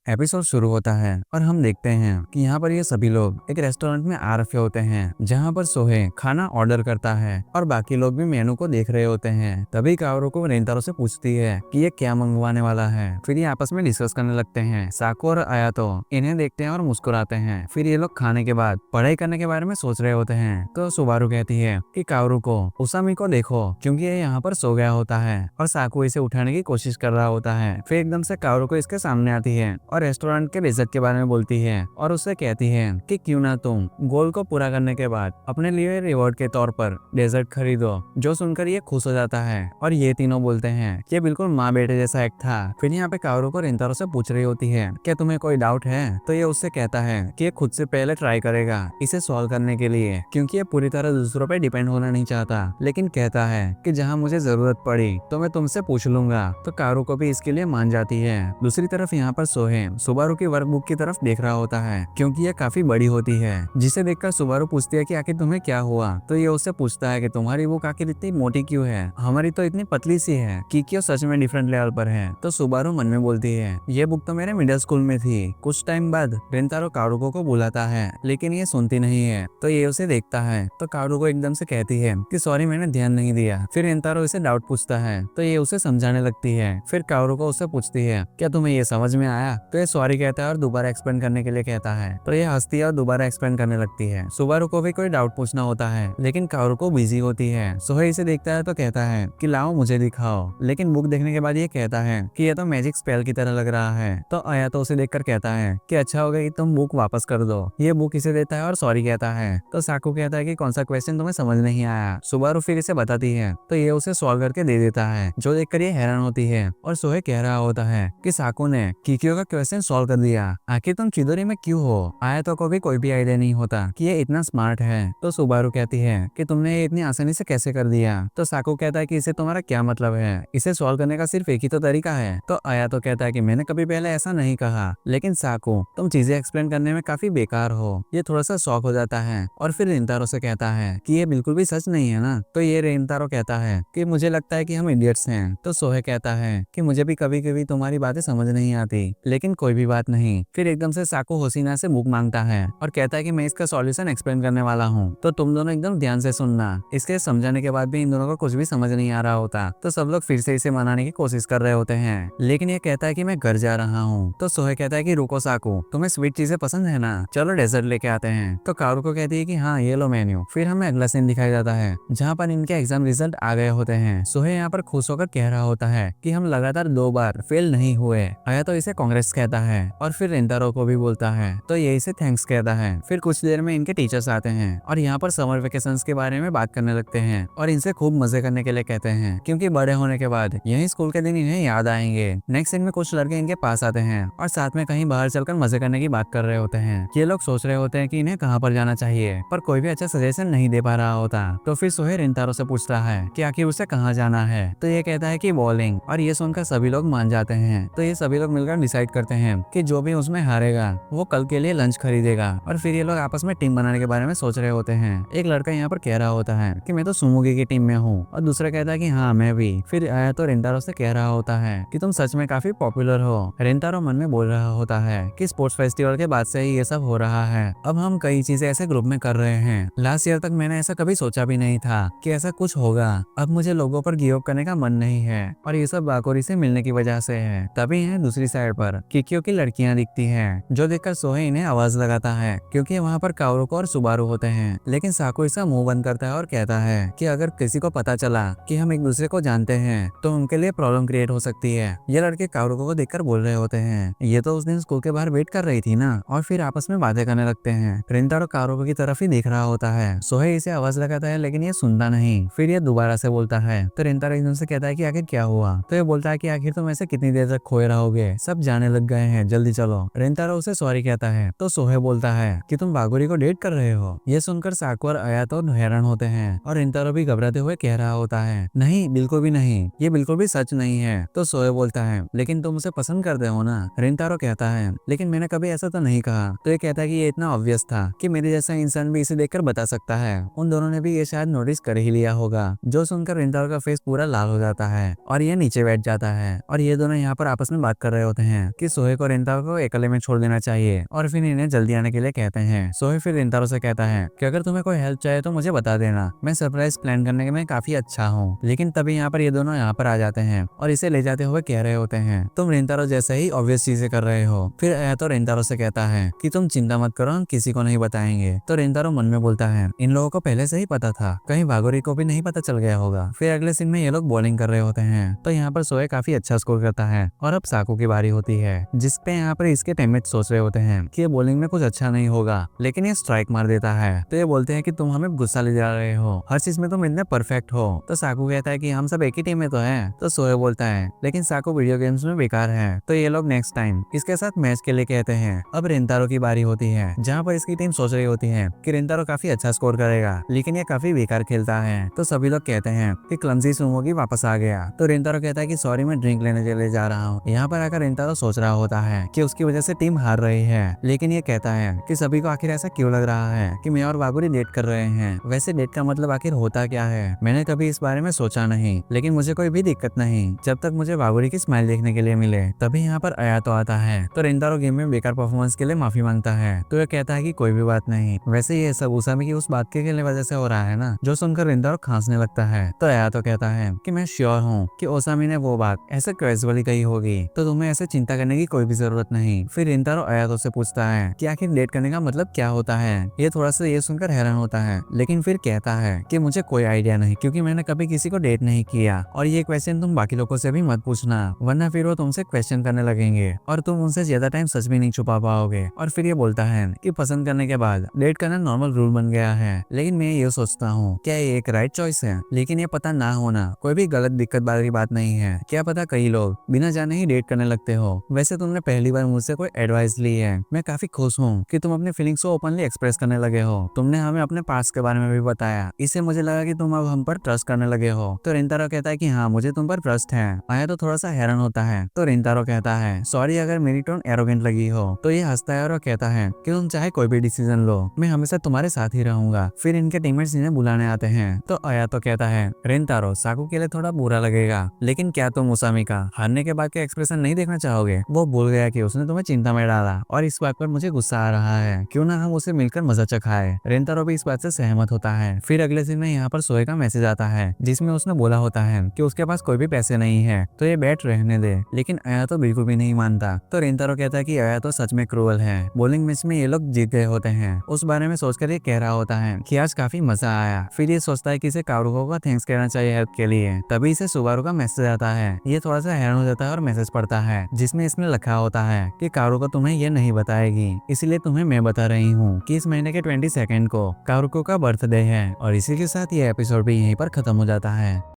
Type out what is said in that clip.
Episode शुरू होता है और हम देखते हैं कि यहाँ पर ये सभी लोग एक रेस्टोरेंट में आ रखे होते हैं जहाँ पर सोहे खाना ऑर्डर करता है और बाकी लोग भी मेनू को देख रहे होते हैं। तभी काओरू को रेंतारो से पूछती है कि ये क्या मंगवाने वाला है। फिर ये आपस में डिस्कस करने लगते हैं। साको और आयातो इन्हें देखते हैं और मुस्कुराते हैं। फिर ये लोग खाने के बाद पढ़ाई करने के बारे में सोच रहे होते हैं तो सुबारू कहती है कि काओरू को उसामी को देखो क्योंकि ये यहाँ पर सो गया होता है और साको इसे उठाने की कोशिश कर रहा होता है। फिर एकदम से काओरू को इसके सामने आती है और रेस्टोरेंट के डेजर्ट के बारे में बोलती है और उससे कहती है कि क्यों ना तुम गोल को पूरा करने के बाद अपने लिए रिवॉर्ड के तौर पर डेजर्ट खरीदो। जो सुनकर ये खुश हो जाता है और ये तीनों बोलते हैं कि बिल्कुल माँ बेटे जैसा एक्ट था। फिर यहाँ पे काओरू को रेंतारो से पूछ रही होती है क्या तुम्हें कोई डाउट है, तो ये उससे कहता है कि ये खुद से पहले ट्राई करेगा इसे सॉल्व करने के लिए क्योंकि ये पूरी तरह दूसरों पे डिपेंड होना नहीं चाहता, लेकिन कहता है कि जहाँ मुझे जरूरत पड़ी तो मैं तुमसे पूछ लूंगा। तो काओरू को भी इसके लिए मान जाती है। दूसरी तरफ यहाँ पर सोहे सुबारू की वर्कबुक की तरफ देख रहा होता है क्योंकि यह काफी बड़ी होती है, जिसे देखकर सुबारू पूछती है कि आखिर तुम्हें क्या हुआ। तो ये उससे पूछता है कि तुम्हारी बुक आखिर इतनी मोटी क्यों है, हमारी तो इतनी पतली सी है। किकियो सच में डिफरेंट लेवल पर है। तो सुबारू मन में बोलती है ये बुक तो मेरे मिडिल स्कूल में थी। कुछ टाइम बाद रेंतारो काओरू को बुलाता है लेकिन ये सुनती नहीं है। तो ये उसे देखता है तो काओरू को एकदम से कहती है कि सॉरी मैंने ध्यान नहीं दिया। फिर रेंतारो इसे डाउट पूछता है तो ये उसे समझाने लगती है। फिर काओरू को उससे पूछती है क्या तुम्हें ये समझ में आया। तो ये सॉरी कहता है और दोबारा एक्सप्लेन करने के लिए कहता है। तो ये हंसती है और दोबारा एक्सप्लेन करने लगती है। सुबारू को भी कोई डाउट पूछना होता है लेकिन काओरू को बिजी होती है। सोहे इसे देखता है तो कहता है कि लाओ मुझे दिखाओ, लेकिन बुक देखने के बाद ये कहता है कि ये तो मैजिक स्पेल की तरह लग रहा है। तो आया तो उसे देखकर कहता है कि अच्छा होगा कि तुम बुक वापस कर दो। ये बुक इसे देता है और सॉरी कहता है। तो साकू कहता है कि कौन सा क्वेश्चन तुम्हें समझ नहीं आया। सुबारू फिर इसे बताती है तो ये उसे सॉल्व करके दे देता है, जो देखकर ये हैरान होती है। और सोहे कह रहा होता है कि साकू ने किकियो का क्वेश्चन सॉल्व कर दिया, आखिर तुम चिदोरी में क्यों हो। आयातो को भी कोई भी आइडिया नहीं होता कि ये इतना स्मार्ट है। तो सुबारू कहती है कि तुमने ये इतनी आसानी से कैसे कर दिया। तो साकू कहता है कि इसे तुम्हारा क्या मतलब है, इसे सॉल्व करने का सिर्फ एक ही तो तरीका है। तो आयातो कहता है कि मैंने कभी पहले ऐसा नहीं कहा, लेकिन साकू तुम चीजें एक्सप्लेन करने में काफी बेकार हो। ये थोड़ा सा शॉक हो जाता है और फिर रेंतारो से कहता है कि ये बिल्कुल भी सच नहीं है ना। तो ये रेंतारो कहता है कि मुझे लगता है कि हम इडियट्स हैं। तो सोहे कहता है कि मुझे भी कभी कभी तुम्हारी बातें समझ नहीं आती, लेकिन कोई भी बात नहीं। फिर एकदम से साकू होसिना से बुक मांगता है और कहता है कि मैं इसका सॉल्यूशन एक्सप्लेन करने वाला हूँ, तो तुम दोनों एकदम ध्यान से सुनना। इसके समझाने के बाद भी इन दोनों को कुछ भी समझ नहीं आ रहा होता। तो सब लोग फिर से इसे मनाने की कोशिश कर रहे होते हैं, लेकिन ये कहता है कि मैं घर जा रहा हूँ। तो सोहे कहता है कि रुको साकू, तुम्हें स्वीट चीजें पसंद है ना, चलो डेजर्ट लेके आते हैं। तो काओरू को कहती है कि हाँ ये लो मेन्यू। फिर हमें अगला सीन दिखाया जाता है जहाँ पर इनके एग्जाम रिजल्ट आ गए होते हैं। सोहे यहाँ पर खुश होकर कह रहा होता है कि हम लगातार 2 बार फेल नहीं हुए। आया तो इसे कांग्रेस कहता है और फिर रेंतारो को भी बोलता है तो ये इसे थैंक्स कहता है। फिर कुछ देर में इनके टीचर्स आते हैं और यहाँ पर समर वेकेशंस के बारे में बात करने लगते हैं और इनसे खूब मजे करने के लिए कहते हैं क्योंकि बड़े होने के बाद यही स्कूल के दिन इन्हें याद आएंगे। नेक्स्ट सीन में कुछ लड़के इनके पास आते हैं और साथ में कहीं बाहर चलकर मजे करने की बात कर रहे होते हैं। ये लोग सोच रहे होते हैं कि इन्हें कहाँ पर जाना चाहिए, पर कोई भी अच्छा सजेशन नहीं दे पा रहा होता। तो फिर सोहे रेंतारो से पूछता है कि आखिर उसे कहाँ जाना है। तो ये कहता है कि बॉलिंग, और ये सुनकर सभी लोग मान जाते हैं। तो ये सभी लोग मिलकर डिसाइड करते हैं कि जो भी उसमें हारेगा वो कल के लिए लंच खरीदेगा। और फिर ये लोग आपस में टीम बनाने के बारे में सोच रहे होते हैं। एक लड़का यहाँ पर कह रहा होता है कि मैं तो सुमुगी की टीम में हूँ और दूसरा कहता है कि हाँ मैं भी। फिर आया तो रेंतारो से कह रहा होता है कि तुम सच में काफी पॉपुलर हो। रेंतारो मन में बोल रहा होता है कि स्पोर्ट्स फेस्टिवल के बाद से ही ये सब हो रहा है। अब हम कई चीजें ऐसे ग्रुप में कर रहे हैं, लास्ट ईयर तक मैंने ऐसा कभी सोचा भी नहीं था कि ऐसा कुछ होगा। अब मुझे लोगों पर गिव अप करने का मन नहीं है और ये सब बाकोरी से मिलने की वजह से है। तभी है दूसरी साइड पर किकियो की लड़कियां दिखती हैं, जो देखकर सोहे इन्हें आवाज लगाता है क्योंकि वहाँ पर काओरू और सुबारू होते हैं। लेकिन साकू इसका मुंह बंद करता है और कहता है कि अगर किसी को पता चला कि हम एक दूसरे को जानते हैं तो उनके लिए प्रॉब्लम क्रिएट हो सकती है। ये लड़के काओरू को देखकर बोल रहे होते हैं ये तो उस दिन स्कूल के बाहर वेट कर रही थी ना, और फिर आपस में बातें करने लगते हैं। रेंतारो काओरू की तरफ ही देख रहा होता है। सोहे इसे आवाज लगाता है लेकिन ये सुनता नहीं। फिर ये दोबारा से बोलता है तो रेंतारो एकदम से कहता है कि आखिर क्या हुआ। तो ये बोलता है कि आखिर तुम ऐसे कितनी देर तक खोए रहोगे, सब जाने लग गए हैं, जल्दी चलो। रेंतारो उसे सॉरी कहता है तो सोहे बोलता है कि तुम बागोरी को डेट कर रहे हो। ये सुनकर साकू और आयातो हैरान होते हैं और रेंतारो भी घबराते हुए कह रहा होता है नहीं बिल्कुल भी नहीं, ये बिल्कुल भी सच नहीं है। तो सोहे बोलता है लेकिन तुम उसे पसंद करते हो ना। रेंतारो कहता है लेकिन मैंने कभी ऐसा तो नहीं कहा। तो ये कहता है कि ये इतना ऑब्वियस था कि मेरे जैसा इंसान भी इसे देखकर बता सकता है। उन दोनों ने भी ये शायद नोटिस कर ही लिया होगा। जो सुनकर रेंतारो का फेस पूरा लाल हो जाता है और ये नीचे बैठ जाता है और ये दोनों यहाँ पर आपस में बात कर रहे होते हैं कि सोहे को रेंतारो को अकेले में छोड़ देना चाहिए और फिर इन्हें जल्दी आने के लिए कहते हैं। सोहे फिर रेंतारो से कहता है कि अगर तुम्हें कोई हेल्प चाहिए तो मुझे बता देना, मैं सरप्राइज प्लान करने में काफी अच्छा हूँ। लेकिन तभी यहाँ पर ये दोनों यहाँ पर आ जाते हैं और इसे ले जाते हुए कह रहे होते हैं तुम रेंतारो जैसे ही ऑब्वियस चीजें कर रहे हो। फिर अयातो रेंतारो से कहता है कि तुम चिंता मत करो, हम किसी को नहीं बताएंगे। तो रेंतारो मन में बोलता है इन लोगों को पहले से ही पता था, कहीं वागोरी को भी नहीं पता चल गया होगा। फिर अगले सीन में ये लोग बॉलिंग कर रहे होते हैं तो यहाँ पर सोहे काफी अच्छा स्कोर करता है और अब साकू की बारी होती है, जिसपे यहाँ पर इसके टीममेट सोच रहे होते हैं कि ये बॉलिंग में कुछ अच्छा नहीं होगा, लेकिन ये स्ट्राइक मार देता है। तो ये बोलते हैं कि तुम हमें गुस्सा ले जा रहे हो, हर चीज में तुम इतने परफेक्ट हो। तो साकू कहता है कि हम सब एक ही टीम में तो हैं। तो सोहे बोलता है लेकिन साकू वीडियो गेम्स में बेकार है। तो ये लोग नेक्स्ट टाइम इसके साथ मैच के लिए कहते हैं। अब रेंतारो की बारी होती है, जहाँ पर इसकी टीम सोच रही होती है कि रेंतारो काफी अच्छा स्कोर करेगा, लेकिन ये काफी बेकार खेलता है। तो सभी लोग कहते हैं कि क्लमजी सुमोगी वापस आ गया। तो रेंतारो कहता है कि सॉरी मैं ड्रिंक लेने के लिए जा रहा हूँ। यहाँ पर आकर रेंतारो सोच रहा होता है कि उसकी वजह से टीम हार रही है, लेकिन ये कहता है कि सभी को आखिर ऐसा क्यों लग रहा है कि मैं और वागुरी डेट कर रहे हैं। वैसे डेट का मतलब आखिर होता क्या है, मैंने कभी इस बारे में सोचा नहीं, लेकिन मुझे कोई भी दिक्कत नहीं जब तक मुझे वागुरी की स्माइल देखने के लिए मिले। तभी यहाँ पर अयातो आता है तो रेंतारो गेम में बेकार परफॉर्मेंस के लिए माफी मांगता है। तो ये कहता है कि कोई भी बात नहीं, वैसे ये सब उसामी की उस बात के वजह से हो रहा है ना, जो सुनकर रेंतारो खांसने लगता है। तो अयातो कहता है कि मैं श्योर हूँ कि ओसामी ने वो बात ऐसे कैजुअली कही होगी, तो तुम्हें ऐसे चिंता करने की कोई भी जरूरत नहीं। फिर रेंतारो अयातो से पूछता है कि आखिर डेट करने का मतलब क्या होता है। ये थोड़ा सा ये सुनकर हैरान होता है, लेकिन फिर कहता है कि मुझे कोई आइडिया नहीं, क्योंकि मैंने कभी किसी को डेट नहीं किया, और ये क्वेश्चन तुम बाकी लोगों से भी मत पूछना, वरना फिर वो तुमसे क्वेश्चन करने लगेंगे और तुम उनसे ज्यादा टाइम सच भी नहीं छुपा पाओगे। और फिर ये बोलता है कि पसंद करने के बाद डेट करना नॉर्मल रूल बन गया है, लेकिन मैं ये सोचता हूँ क्या ये एक राइट चॉइस है। लेकिन ये पता ना होना कोई भी गलत दिक्कत वाली बात नहीं है, क्या पता कई लोग बिना जाने ही डेट करने लगते हो। वैसे तुमने पहली बार मुझसे कोई एडवाइस ली है, मैं काफी खुश हूँ कि तुम अपने फीलिंग्स को ओपनली एक्सप्रेस करने लगे हो। तुमने हमें अपने पास्ट के बारे में भी बताया, इससे मुझे लगा कि तुम अब हम पर ट्रस्ट करने लगे हो। तो रेंतारो कहता है कि हाँ मुझे तुम पर ट्रस्ट है। आया तो थोड़ा सा हैरान होता है। तो रेंतारो कहता है सॉरी अगर मेरी टोन एरोगेंट लगी हो। तो ये हंसता है और कहता है कि तुम चाहे कोई भी डिसीजन लो, मैं हमेशा तुम्हारे साथ ही रहूंगा। फिर इनके टीममेट्स इन्हें बुलाने आते हैं। तो आया तो कहता है रेंतारो साकू के लिए थोड़ा बुरा लगेगा, लेकिन क्या तुम उसामी का हारने के बाद के एक्सप्रेशन नहीं देखना चाहोगे। वो भूल गया कि उसने तुम्हें चिंता में डाला और इस बात पर मुझे गुस्सा आ रहा है, क्यों ना हम उसे मिलकर मजा चखाए। रेंतारो भी इस बात से सहमत होता है। फिर अगले दिन में यहाँ पर सोहे का मैसेज आता है, जिसमें उसने बोला होता है कि उसके पास कोई भी पैसे नहीं है, तो ये बैट रहने दे। लेकिन आया तो बिल्कुल भी नहीं मानता। तो रेंतारो कहता है कि आया तो सच में क्रूअल है, बॉलिंग मैच में ये लोग जीत गए होते हैं। उस बारे में सोचकर ये कह रहा होता है कि आज काफी मजा आया। फिर ये सोचता है कि इसे कारुको का थैंक्स कहना चाहिए हेल्प के लिए। तभी इसे सुबारू का मैसेज आता है। ये थोड़ा सा हैरान हो जाता है और मैसेज पढ़ता है, जिसमें इसमें लिखा होता है कि कारुको तुम्हें ये नहीं बताएगी, इसलिए तुम्हें मैं बता रही हूँ कि इस महीने के 22 को कारुको का बर्थडे है। और इसी के साथ ये एपिसोड भी यहीं पर खत्म हो जाता है।